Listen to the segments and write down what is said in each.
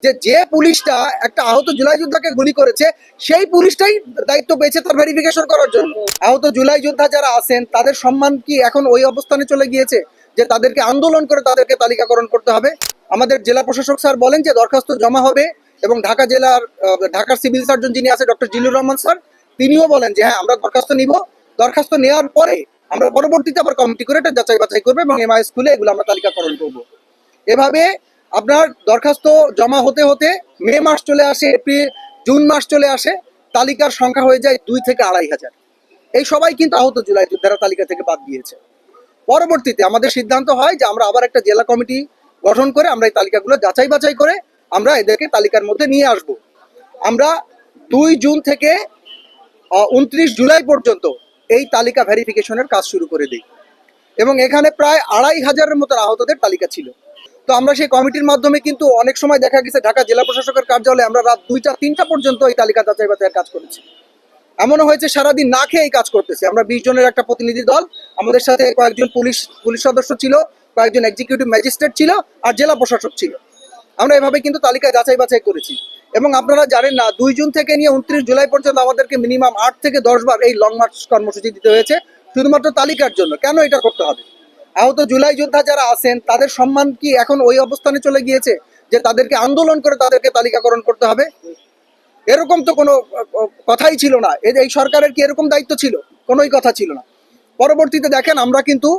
যে পুলিশটা একটা আহত জুলাই যোদ্ধাকে গুলি করেছে সেই পুলিশটাই দায়িত্ব পেয়েছে তার ভেরিফিকেশন করার জন্য। আহত জুলাই যোদ্ধা যারা আছেন তাদের সম্মান কি এখন ওই অবস্থানে চলে গিয়েছে যে তাদেরকে আন্দোলন করে তাদেরকে তালিকাকরণ করতে হবে? আমাদের জেলা প্রশাসক স্যার বলেন যে দরখাস্ত জমা হবে এবং ঢাকার সিভিল সার্জন যিনি আছে ডক্টর জিলুর রহমান স্যার, তিনিও বলেন যে হ্যাঁ আমরা দরখাস্ত নিব, দরখাস্ত নেওয়ার পরে আমরা পরবর্তীতে আবার কমিটি করে এটা যাচাই বাছাই করবে এবং এমআই স্কুলে এগুলো আমরা তালিকাকরণ করবো। এভাবে আপনার দরখাস্ত জমা হতে হতে মে মাস চলে আসে, এপ্রিল জুন মাস চলে আসে, তালিকার সংখ্যা হয়ে যায় 2 থেকে 2,500। এই সবাই কিন্তু আহত জুলাই যোদ্ধারা তালিকা থেকে বাদ দিয়েছে। পরবর্তীতে আমাদের সিদ্ধান্ত হয় যে আমরা আবার একটা জেলা কমিটি গঠন করে আমরা এই তালিকাগুলো যাচাই বাছাই করে আমরা এদেরকে তালিকার মধ্যে নিয়ে আসব। আমরা 2 জুন থেকে 29 জুলাই পর্যন্ত এই তালিকা ভেরিফিকেশনের কাজ শুরু করে দিই এবং এখানে প্রায় 2,500-এর মতো আহতদের তালিকা ছিল। তো আমরা সেই কমিটির মাধ্যমে কিন্তু অনেক সময় দেখা গেছে ঢাকা জেলা প্রশাসকের কার্যালয়ে আমরা রাত 2টা-3টা পর্যন্ত এই তালিকা যাচাই বাছাইয়ের কাজ করেছি। এমনও হয়েছে সারাদিন না খেয়ে এই কাজ করতেছি। আমরা 20 জনের একটা প্রতিনিধি দল, আমাদের সাথে কয়েকজন পুলিশ সদস্য ছিল, কয়েকজন এক্সিকিউটিভ ম্যাজিস্ট্রেট ছিল আর জেলা প্রশাসক ছিল। আমরা এভাবে কিন্তু তালিকা যাচাই বাছাই করেছি এবং আপনারা জানেন না 2 জুন থেকে নিয়ে 29 জুলাই পর্যন্ত আমাদেরকে মিনিমাম 8 থেকে 10 বার এই লং মার্চ কর্মসূচি দিতে হয়েছে শুধুমাত্র তালিকার জন্য। কেন এটা করতে হবে? আহত জুলাই যোদ্ধা যারা আছেন তাদের সম্মান কি এখন ওই অবস্থানে চলে গিয়েছে যে তাদেরকে আন্দোলন করে তাদেরকে তালিকাকরণ করতে হবে? এরকম তো কোনো কথাই ছিল না। এই সরকারের কি এরকম দায়িত্ব ছিল? কোনোই কথা ছিল না। পরবর্তীতে দেখেন আমরা কিন্তু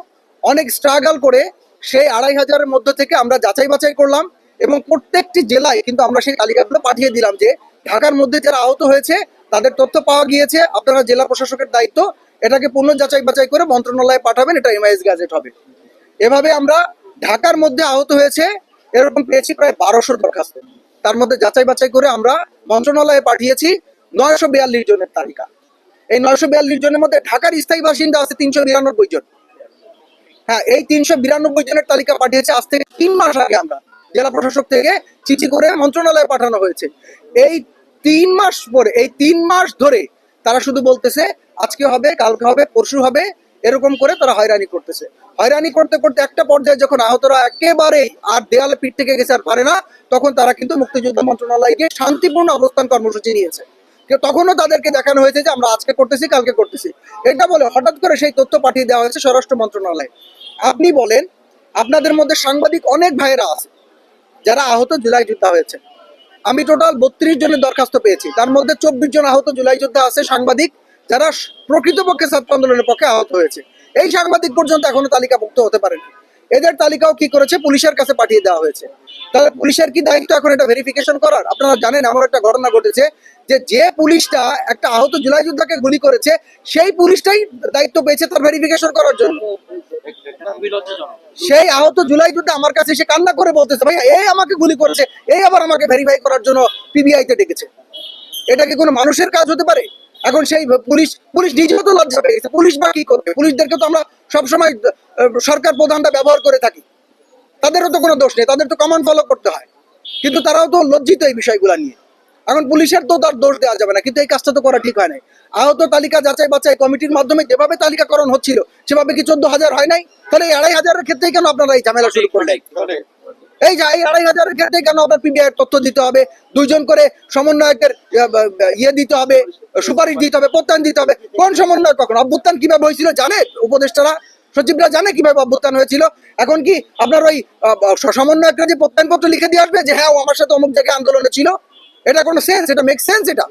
অনেক স্ট্রাগল করে সেই 2,500-এর মধ্যে থেকে আমরা যাচাই বাছাই করলাম এবং প্রত্যেকটি জেলায় কিন্তু আমরা সেই তালিকাগুলো পাঠিয়ে দিলাম যে ঢাকার মধ্যে যারা আহত হয়েছে তাদের তথ্য পাওয়া গিয়েছে, আপনারা জেলা প্রশাসকের দায়িত্ব এটাকে পুনঃ যাচাই বাছাই করে মন্ত্রণালয়ে পাঠাবেন, এটা এমআইএস গ্যাজেট হবে। এভাবে আমরা ঢাকার মধ্যে আহত হয়েছে এরকম পেয়েছি প্রায় 1200 দরখাস্ত। তার মধ্যে যাচাই বাছাই করে আমরা মন্ত্রণালয়ে পাঠিয়েছি 942 জনের তালিকা। এই 942 জনের মধ্যে ঢাকার স্থায়ী বাসিন্দা আছে 392 জন। হ্যাঁ, এই 392 জনের তালিকা পাঠিয়েছে আজ থেকে 3 মাস আগে। আমরা জেলা প্রশাসক থেকে চিঠি করে মন্ত্রণালয়ে পাঠানো হয়েছে। এই 3 মাস পরে, এই 3 মাস ধরে তারা শুধু বলতেছে আজকে হবে, কালকে হবে, পরশু হবে, এরকম করে তারা হয়রানি করতেছে। হয়রানি করতে করতে একটা পর্যায়ে যখন আহতরা একেবারে আর দেয়ালে পিঠ থেকে গেছে আর পারে না, তখন তারা কিন্তু মুক্তিযুদ্ধ মন্ত্রণালয়কে শান্তিপূর্ণ অবস্থান কর্মসূচি নিয়েছে। তখনও তাদেরকে দেখানো হয়েছে যে আমরা আজকে করতেছি, কালকে করতেছি, এটা বলে হঠাৎ করে সেই তথ্য পাঠিয়ে দেওয়া হয়েছে স্বরাষ্ট্র মন্ত্রণালয়ে। আপনি বলেন, আপনাদের মধ্যে সাংবাদিক অনেক ভাইয়েরা আছে যারা আহত জুলাই যোদ্ধা হয়েছে। আমি টোটাল 32 জনের দরখাস্ত পেয়েছি, তার মধ্যে 24 জন আহত জুলাই যোদ্ধা আছে সাংবাদিক যারা প্রকৃতপক্ষে ছাত্র আন্দোলনের পক্ষে আহত হয়েছে। এই সাংবাদিক পর্যন্ত এখনো তালিকাভুক্ত হতে পারেনি। এদের তালিকাও কি করেছে, পুলিশের কাছে পাঠিয়ে দেওয়া হয়েছে। তাহলে পুলিশের কি দায়িত্ব এখন এটা ভেরিফিকেশন করার? আপনারা জানেন আমার একটা ঘটনা ঘটেছে যে পুলিশটা একটা আহত জুলাই যোদ্ধাকে গুলি করেছে সেই পুলিশটাই দায়িত্ব পেয়েছে তার ভেরিফিকেশন করার জন্য। সেই আহত জুলাই যোদ্ধা আমার কাছে এসে কান্না করে বলতেছে, ভাইয়া এই আমাকে গুলি করেছে, এই আবার আমাকে ভেরিফাই করার জন্য পিবিআইতে ডেকেছে। এটা কি কোনো মানুষের কাজ হতে পারে? এখন সেই পুলিশ নিজেও তো লজ্জা পেয়ে গেছে। পুলিশ বা কি করবে? পুলিশদেরকে তো আমরা সবসময় সরকার প্রধানরা ব্যবহার করে থাকি, তাদেরও তো কোনো দোষ নেই, তাদের তো কমান্ড ফলো করতে হয়, কিন্তু তারাও তো লজ্জিত এই বিষয়গুলো নিয়ে। এখন পুলিশের তো তার দোষ দেওয়া যাবে না, কিন্তু এই কাজটা তো করা ঠিক হয় নাই। আহত তালিকা যাচাই বাছাই কমিটির মাধ্যমে যেভাবে তালিকাকরণ হচ্ছিল সেভাবে কি 14,000 হয় নাই? তাহলে এই 2,500-এর ক্ষেত্রেই কেন আপনারা এই ঝামেলা শুরু করলেন? এই যে এই 2,500-এর ক্ষেত্রে কেন আপনার পিবিআই তথ্য দিতে হবে, 2 জন করে সমন্বয়কের দিতে হবে, সুপারিশ দিতে হবে, প্রত্যয়ন দিতে হবে? কোন সমন্বয় কখন অভ্যুত্থান কিভাবে হয়েছিল জানে উপদেষ্টারা, সচিবরা জানে কিভাবে অভ্যুত্থান হয়েছিল? এখন কি আপনার ওই সমন্বয়করা যে প্রত্যয়নপত্র লিখে দিয়ে আসবে যে হ্যাঁ ও আমার সাথে অমুক জায়গায় আন্দোলনে ছিল? এটা কোনো সেন্স? এটা মেক সেন্স? এটা